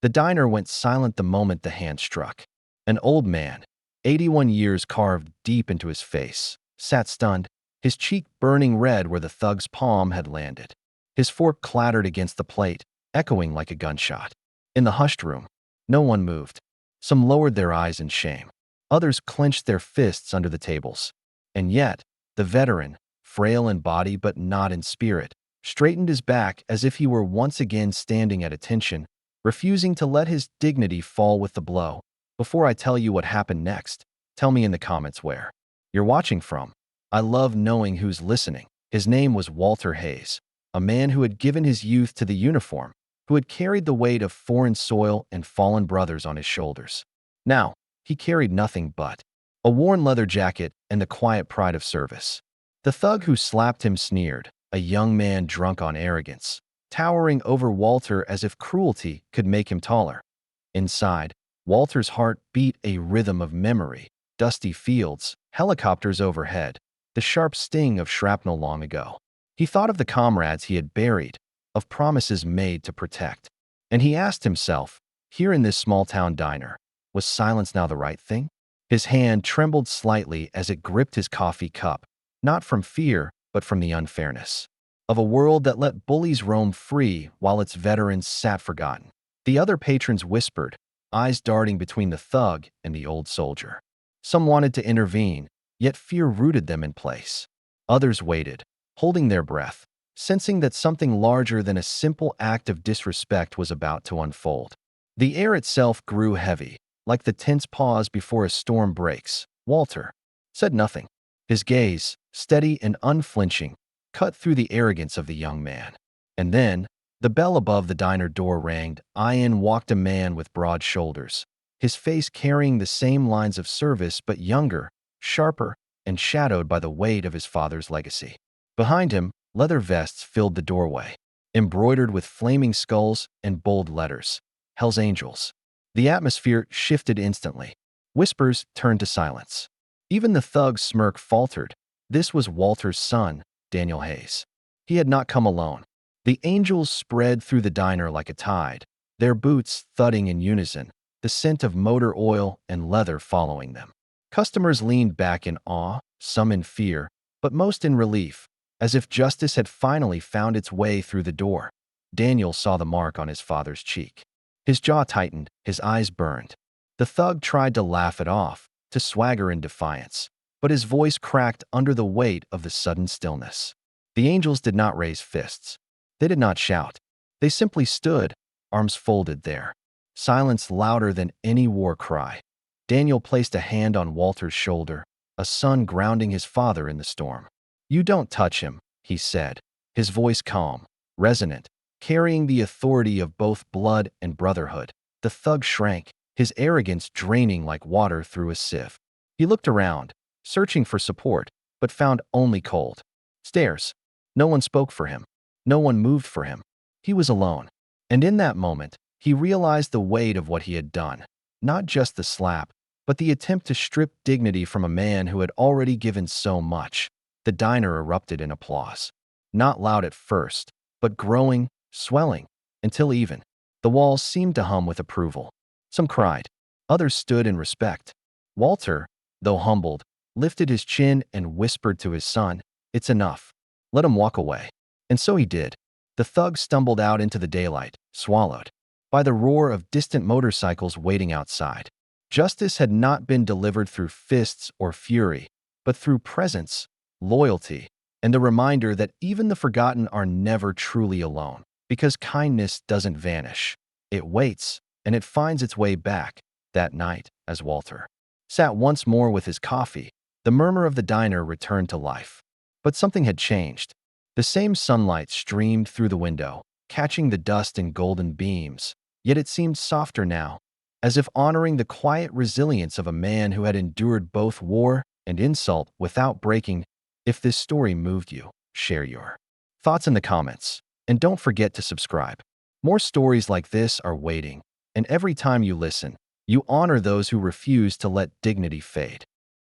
The diner went silent the moment the hand struck. An old man, 81 years carved deep into his face, sat stunned, his cheek burning red where the thug's palm had landed. His fork clattered against the plate, echoing like a gunshot. In the hushed room, no one moved. Some lowered their eyes in shame. Others clenched their fists under the tables. And yet, the veteran, frail in body but not in spirit, straightened his back as if he were once again standing at attention, refusing to let his dignity fall with the blow. Before I tell you what happened next, tell me in the comments where you're watching from. I love knowing who's listening. His name was Walter Hayes, a man who had given his youth to the uniform, who had carried the weight of foreign soil and fallen brothers on his shoulders. Now, he carried nothing but a worn leather jacket and the quiet pride of service. The thug who slapped him sneered, a young man drunk on arrogance, towering over Walter as if cruelty could make him taller. Inside, Walter's heart beat a rhythm of memory, dusty fields, helicopters overhead, the sharp sting of shrapnel long ago. He thought of the comrades he had buried, of promises made to protect. And he asked himself, here in this small-town diner, was silence now the right thing? His hand trembled slightly as it gripped his coffee cup, not from fear, but from the unfairness of a world that let bullies roam free while its veterans sat forgotten. The other patrons whispered, eyes darting between the thug and the old soldier. Some wanted to intervene, yet fear rooted them in place. Others waited, holding their breath, sensing that something larger than a simple act of disrespect was about to unfold. The air itself grew heavy, like the tense pause before a storm breaks. Walter said nothing. His gaze, steady and unflinching, cut through the arrogance of the young man. And then, the bell above the diner door rang. In walked a man with broad shoulders, his face carrying the same lines of service but younger, sharper, and shadowed by the weight of his father's legacy. Behind him, leather vests filled the doorway, embroidered with flaming skulls and bold letters, Hell's Angels. The atmosphere shifted instantly. Whispers turned to silence. Even the thug's smirk faltered. This was Walter's son, Daniel Hayes. He had not come alone. The angels spread through the diner like a tide, their boots thudding in unison, the scent of motor oil and leather following them. Customers leaned back in awe, some in fear, but most in relief, as if justice had finally found its way through the door. Daniel saw the mark on his father's cheek. His jaw tightened, his eyes burned. The thug tried to laugh it off, to swagger in defiance, but his voice cracked under the weight of the sudden stillness. The angels did not raise fists. They did not shout. They simply stood, arms folded there, silence louder than any war cry. Daniel placed a hand on Walter's shoulder, a son grounding his father in the storm. "You don't touch him," he said, his voice calm, resonant, carrying the authority of both blood and brotherhood. The thug shrank, his arrogance draining like water through a sieve. He looked around, searching for support, but found only cold stares. No one spoke for him. No one moved for him. He was alone. And in that moment, he realized the weight of what he had done. Not just the slap, but the attempt to strip dignity from a man who had already given so much. The diner erupted in applause. Not loud at first, but growing, swelling, until even the walls seemed to hum with approval. Some cried. Others stood in respect. Walter, though humbled, lifted his chin and whispered to his son, "It's enough. Let him walk away." And so he did. The thug stumbled out into the daylight, swallowed by the roar of distant motorcycles waiting outside. Justice had not been delivered through fists or fury, but through presence, loyalty, and the reminder that even the forgotten are never truly alone, because kindness doesn't vanish. It waits, and it finds its way back. That night, as Walter sat once more with his coffee, the murmur of the diner returned to life. But something had changed. The same sunlight streamed through the window, catching the dust in golden beams, yet it seemed softer now, as if honoring the quiet resilience of a man who had endured both war and insult without breaking. If this story moved you, share your thoughts in the comments, and don't forget to subscribe. More stories like this are waiting, and every time you listen, you honor those who refuse to let dignity fade.